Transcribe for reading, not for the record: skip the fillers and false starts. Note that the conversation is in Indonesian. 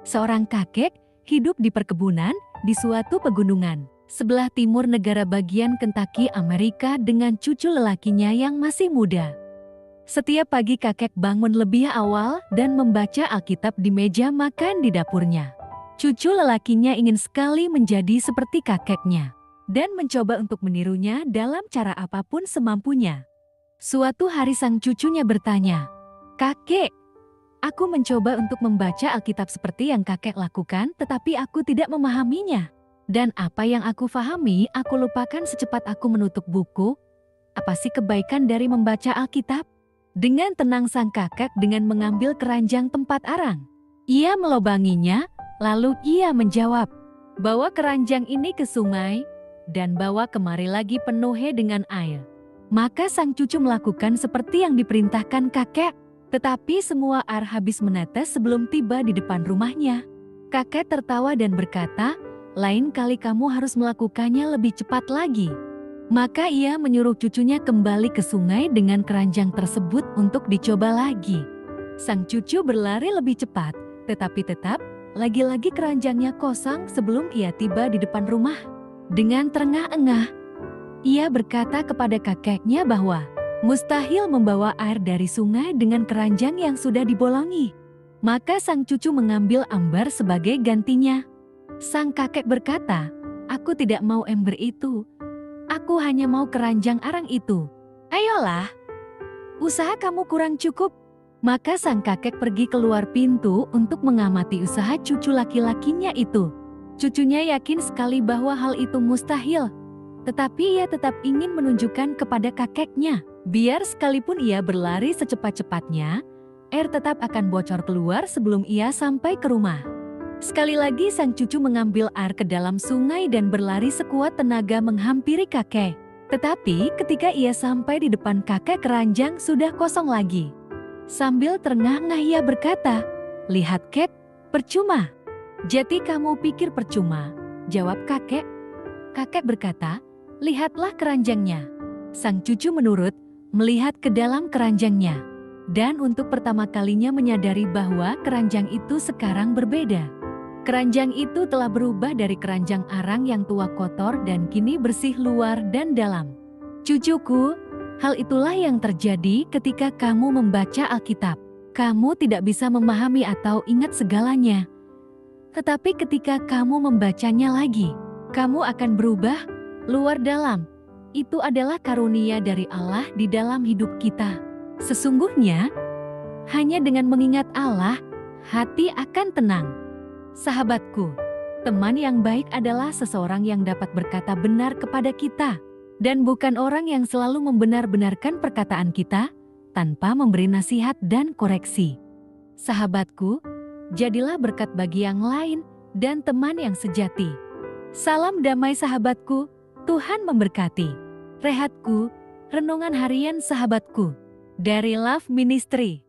Seorang kakek hidup di perkebunan di suatu pegunungan sebelah timur negara bagian Kentucky, Amerika dengan cucu lelakinya yang masih muda. Setiap pagi kakek bangun lebih awal dan membaca Alkitab di meja makan di dapurnya. Cucu lelakinya ingin sekali menjadi seperti kakeknya dan mencoba untuk menirunya dalam cara apapun semampunya. Suatu hari sang cucunya bertanya, "Kakek, aku mencoba untuk membaca Alkitab seperti yang kakek lakukan, tetapi aku tidak memahaminya. Dan apa yang aku fahami, aku lupakan secepat aku menutup buku. Apa sih kebaikan dari membaca Alkitab?" Dengan tenang sang kakek dengan mengambil keranjang tempat arang. Ia melobanginya, lalu ia menjawab, "Bawa keranjang ini ke sungai, dan bawa kemari lagi penuhnya dengan air." Maka sang cucu melakukan seperti yang diperintahkan kakek. Tetapi semua air habis menetes sebelum tiba di depan rumahnya. Kakek tertawa dan berkata, "Lain kali kamu harus melakukannya lebih cepat lagi." Maka ia menyuruh cucunya kembali ke sungai dengan keranjang tersebut untuk dicoba lagi. Sang cucu berlari lebih cepat, tetapi tetap lagi-lagi keranjangnya kosong sebelum ia tiba di depan rumah. Dengan terengah-engah, ia berkata kepada kakeknya bahwa mustahil membawa air dari sungai dengan keranjang yang sudah dibolongi. Maka sang cucu mengambil ambar sebagai gantinya. Sang kakek berkata, "Aku tidak mau ember itu. Aku hanya mau keranjang arang itu. Ayolah, usaha kamu kurang cukup." Maka sang kakek pergi keluar pintu untuk mengamati usaha cucu laki-lakinya itu. Cucunya yakin sekali bahwa hal itu mustahil, tetapi ia tetap ingin menunjukkan kepada kakeknya, biar sekalipun ia berlari secepat-cepatnya, air tetap akan bocor keluar sebelum ia sampai ke rumah. Sekali lagi sang cucu mengambil air ke dalam sungai dan berlari sekuat tenaga menghampiri kakek. Tetapi ketika ia sampai di depan kakek, keranjang sudah kosong lagi. Sambil terengah-engah ia berkata, "Lihat kek, percuma." "Jadi kamu pikir percuma?" jawab kakek. Kakek berkata, "Lihatlah keranjangnya." Sang cucu menurut, melihat ke dalam keranjangnya. Dan untuk pertama kalinya menyadari bahwa keranjang itu sekarang berbeda. Keranjang itu telah berubah dari keranjang arang yang tua kotor dan kini bersih luar dan dalam. "Cucuku, hal itulah yang terjadi ketika kamu membaca Alkitab. Kamu tidak bisa memahami atau ingat segalanya. Tetapi ketika kamu membacanya lagi, kamu akan berubah luar dalam. Itu adalah karunia dari Allah di dalam hidup kita. Sesungguhnya, hanya dengan mengingat Allah, hati akan tenang." Sahabatku, teman yang baik adalah seseorang yang dapat berkata benar kepada kita, dan bukan orang yang selalu membenar-benarkan perkataan kita tanpa memberi nasihat dan koreksi. Sahabatku, jadilah berkat bagi yang lain dan teman yang sejati. Salam damai sahabatku, Tuhan memberkati. Rehatku, renungan harian sahabatku, dari Love Ministry.